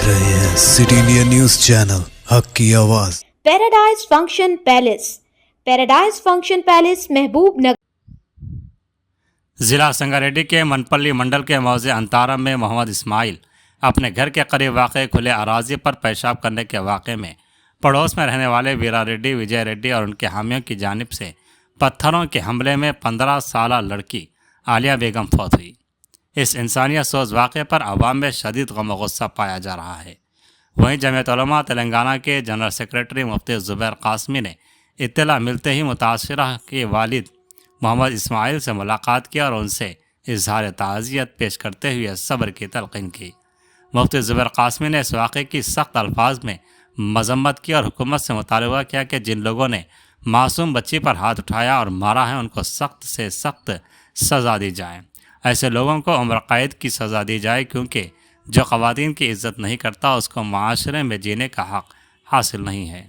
रहे हैं city India news channel हक की आवाज। Paradise function palace, paradise function palace महबूब नगर। ज़िला संगारेड्डी के मनपल्ली मंडल के मौज़े अंतारम में मोहम्मद इस्माइल अपने घर के करीब वाक़ खुले अराजी पर पेशाब करने के वाक़े में पड़ोस में रहने वाले वीरा रेड्डी, विजय रेड्डी और उनके हामियों की जानिब से पत्थरों के हमले में 15 साला लड़की आलिया बेगम फौत हुई। इस इंसानियत सोज वाक़े पर अवाम में शदीद गम और गुस्सा पाया जा रहा है। वहीं जमीयत उलमा तेलंगाना के जनरल सेक्रेटरी मुफ्ती ज़ुबैर कासमी ने इत्तला मिलते ही मुतासिरा के वालिद मोहम्मद इस्माइल से मुलाकात की और उनसे इजहार ताज़ियत पेश करते हुए सब्र की तलक़ीन की। मुफ्ती ज़ुबैर कासमी ने इस वाक़े की सख्त अल्फाज में मजम्मत की और हुकूमत से मुतालबा किया कि जिन लोगों ने मासूम बच्ची पर हाथ उठाया और मारा है उनको सख्त से सख्त सज़ा दी जाए। ऐसे लोगों को उम्र कैद की सज़ा दी जाए, क्योंकि जो ख़वातीन की इज़्ज़त नहीं करता उसको माशरे में जीने का हक़ हासिल नहीं है।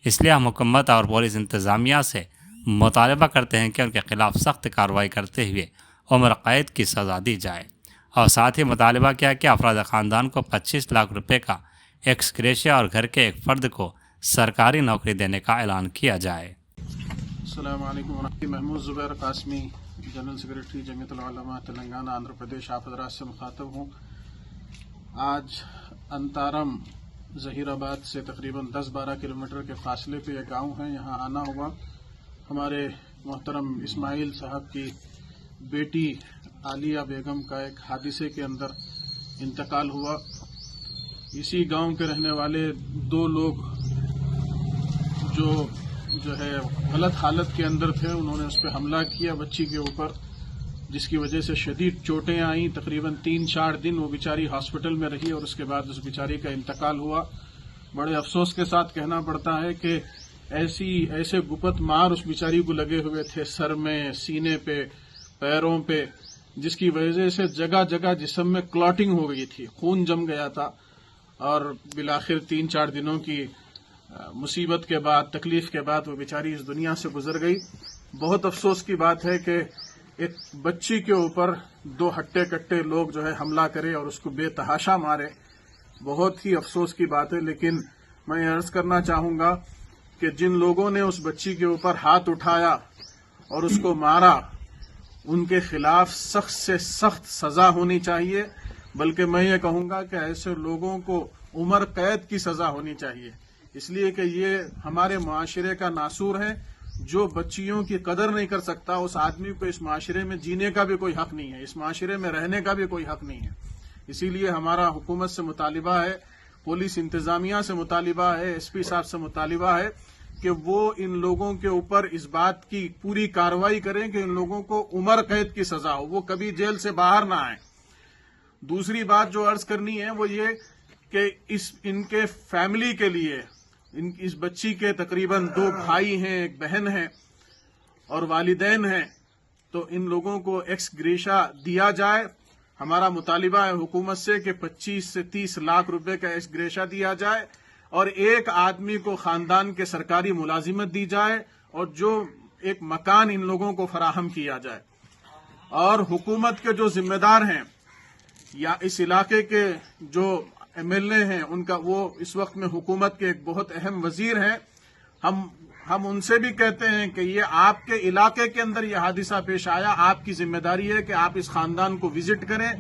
इसलिए हम हुकूमत और पुलिस इंतज़ामिया से मुतालबा करते हैं कि उनके ख़िलाफ़ सख्त कार्रवाई करते हुए उम्र कैद की सज़ा दी जाए। और साथ ही मुतालबा किया कि अफराद ख़ानदान को 25 लाख रुपए का एक्स ग्रेशिया और घर के एक फ़र्द को सरकारी नौकरी देने का ऐलान किया जाए। अस्सलाम वालेकुम। महमूद ज़ुबैर कासमी, जनरल सेक्रेटरी जमीयत उलमा तेलंगाना आंध्र प्रदेश, आप हज़रात से मुखातब हूँ। आज अंतारम ज़हीराबाद से तकरीबन 10-12 किलोमीटर के फासले पे एक गांव है, यहाँ आना हुआ। हमारे मोहतरम इस्माइल साहब की बेटी आलिया बेगम का एक हादिसे के अंदर इंतकाल हुआ। इसी गांव के रहने वाले 2 लोग जो है गलत हालत के अंदर थे, उन्होंने उस पर हमला किया बच्ची के ऊपर, जिसकी वजह से शदीद चोटें आईं। तकरीबन 3-4 दिन वो बेचारी हॉस्पिटल में रही और उसके बाद उस बेचारी का इंतकाल हुआ। बड़े अफसोस के साथ कहना पड़ता है कि ऐसे गुपत मार उस बेचारी को लगे हुए थे, सर में, सीने पे, पैरों पे, जिसकी वजह से जगह जगह जिस्म में क्लॉटिंग हो गई थी, खून जम गया था। और बिलाखिर 3-4 दिनों की मुसीबत के बाद, तकलीफ के बाद वो बेचारी इस दुनिया से गुजर गई। बहुत अफसोस की बात है कि एक बच्ची के ऊपर 2 हट्टे कट्टे लोग जो है हमला करे और उसको बेतहाशा मारे। बहुत ही अफसोस की बात है। लेकिन मैं अर्ज करना चाहूंगा कि जिन लोगों ने उस बच्ची के ऊपर हाथ उठाया और उसको मारा, उनके खिलाफ सख्त से सख्त सजा होनी चाहिए। बल्कि मैं ये कहूंगा कि ऐसे लोगों को उम्र कैद की सजा होनी चाहिए, इसलिए कि ये हमारे माशरे का नासूर है। जो बच्चियों की कदर नहीं कर सकता, उस आदमी को इस माशरे में जीने का भी कोई हक नहीं है, इस माशरे में रहने का भी कोई हक नहीं है। इसीलिए हमारा हुकूमत से मुतालिबा है, पुलिस इंतजामिया से मुतालिबा है, एसपी साहब से मुतालिबा है कि वो इन लोगों के ऊपर इस बात की पूरी कार्रवाई करें कि इन लोगों को उम्र कैद की सजा हो, वो कभी जेल से बाहर ना आए। दूसरी बात जो अर्ज करनी है वो ये कि इनके फैमिली के लिए, इस बच्ची के तकरीबन 2 भाई हैं, 1 बहन है और वालिदैन हैं, तो इन लोगों को एक्स ग्रेशिया दिया जाए। हमारा मुतालिबा है हुकूमत से कि 25 से 30 लाख रुपए का एक्स ग्रेशिया दिया जाए और एक आदमी को खानदान के सरकारी मुलाजिमत दी जाए और जो एक मकान इन लोगों को फराहम किया जाए। और हुकूमत के जो जिम्मेदार हैं या इस इलाके के जो एमएलए हैं, उनका, वो इस वक्त में हुकूमत के एक बहुत अहम वजीर हैं, हम उनसे भी कहते हैं कि ये आपके इलाके के अंदर ये हादिसा पेश आया, आपकी जिम्मेदारी है कि आप इस खानदान को विजिट करें,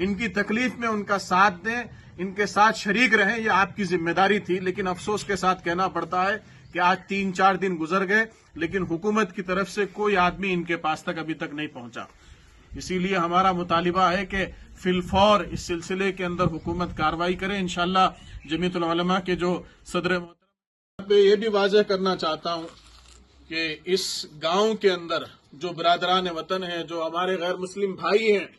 इनकी तकलीफ में उनका साथ दें, इनके साथ शरीक रहें, ये आपकी जिम्मेदारी थी। लेकिन अफसोस के साथ कहना पड़ता है कि आज 3-4 दिन गुजर गए, लेकिन हुकूमत की तरफ से कोई आदमी इनके पास तक अभी तक नहीं पहुंचा। इसीलिए हमारा मुतालिबा है कि फिलफौर इस सिलसिले के अंदर हुकूमत कार्रवाई करे। इंशाअल्लाह जमीयत उलमा के जो सदर मोहतरम पे ये भी वाज़ेह करना चाहता हूँ कि इस गांव के अंदर जो बिरादरान वतन है, जो हमारे गैर मुस्लिम भाई हैं,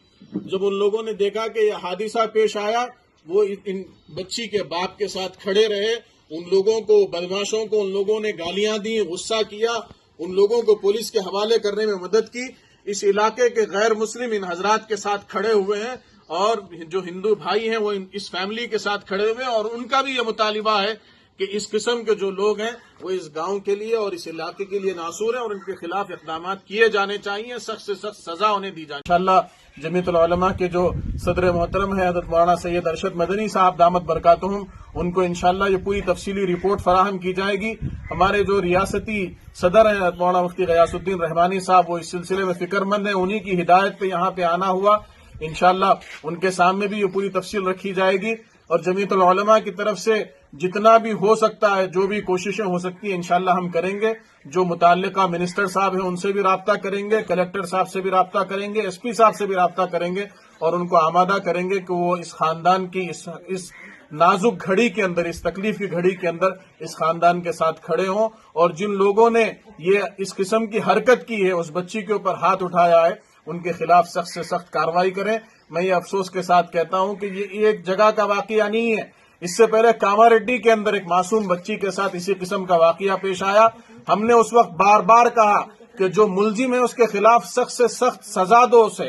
जब उन लोगों ने देखा कि यह हादिसा पेश आया, वो इन बच्ची के बाप के साथ खड़े रहे। उन लोगों को, बदमाशों को, उन लोगों ने गालियां दी, गुस्सा किया, उन लोगों को पुलिस के हवाले करने में मदद की। इस इलाके के गैर मुस्लिम इन हजरात के साथ खड़े हुए हैं और जो हिंदू भाई हैं वो इस फैमिली के साथ खड़े हुए हैं और उनका भी ये मुतालिबा है कि इस किस्म के जो लोग हैं वो इस गांव के लिए और इस इलाके के लिए नासूर हैं और उनके खिलाफ इक़दामात किए जाने चाहिए, सख्त से सख्त सजा उन्हें दी जाए। इंशाअल्लाह जमीयत उल-उलमा के जो सदर मोहतरम है हज़रत मौलाना सैयद अरशद मदनी साहब दामत बरकातुहुम, उनको इंशाअल्लाह ये पूरी तफसीली रिपोर्ट फराहम की जाएगी। हमारे जो रियासती सदर हैं हज़रत मौलाना मुफ्ती गयासुद्दीन रहमानी साहब, वो इस सिलसिले में फिक्रमंद हैं, उन्हीं की हिदायत पे यहाँ पे आना हुआ। इंशाअल्लाह उनके सामने भी ये पूरी तफसील रखी जाएगी और जमीयत उल-उलमा की तरफ से जितना भी हो सकता है, जो भी कोशिशें हो सकती हैं, इंशाअल्लाह हम करेंगे। जो मुताल्लिका मिनिस्टर साहब हैं उनसे भी राब्ता करेंगे, कलेक्टर साहब से भी राब्ता करेंगे, एसपी साहब से भी राब्ता करेंगे और उनको आमादा करेंगे कि वो इस खानदान की इस नाजुक घड़ी के अंदर, इस तकलीफ की घड़ी के अंदर इस खानदान के साथ खड़े हों और जिन लोगों ने ये इस किस्म की हरकत की है, उस बच्ची के ऊपर हाथ उठाया है, उनके खिलाफ सख्त से सख्त कार्रवाई करें। मैं ये अफसोस के साथ कहता हूं कि ये एक जगह का वाकया नहीं है। इससे पहले कामारेड्डी के अंदर एक मासूम बच्ची के साथ इसी किस्म का वाकया पेश आया। हमने उस वक्त बार बार कहा कि जो मुलजिम है उसके खिलाफ सख्त से सख्त सजा दो उसे,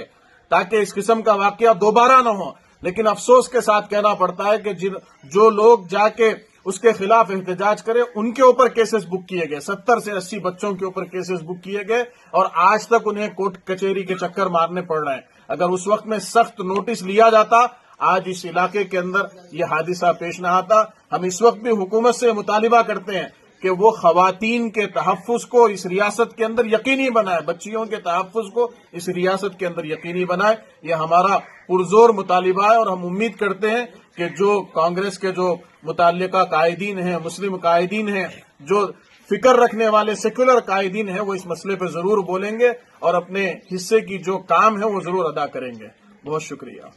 ताकि इस किस्म का वाकया दोबारा न हो। लेकिन अफसोस के साथ कहना पड़ता है कि जो लोग जाके उसके खिलाफ एहतजाज करे, उनके ऊपर केसेस बुक किए गए। 70 से 80 बच्चों के ऊपर केसेस बुक किए गए और आज तक उन्हें कोर्ट कचहरी के चक्कर मारने पड़ रहे हैं। अगर उस वक्त में सख्त नोटिस लिया जाता, आज इस इलाके के अंदर ये हादिसा पेश न आता। हम इस वक्त भी हुकूमत से मुतालिबा करते हैं कि वो खवातीन के तहफ़्फ़ुज़ को इस रियासत के अंदर यकीनी बनाए, बच्चियों के तहफ़्फ़ुज़ को इस रियासत के अंदर यकीनी बनाए। ये हमारा पुरजोर मुतालिबा है और हम उम्मीद करते हैं कि जो कांग्रेस के जो मुताल्लिका कायदीन हैं, मुस्लिम कायदीन हैं, जो फिक्र रखने वाले सेक्युलर कायदीन हैं, वो इस मसले पर जरूर बोलेंगे और अपने हिस्से की जो काम है वो जरूर अदा करेंगे। बहुत शुक्रिया।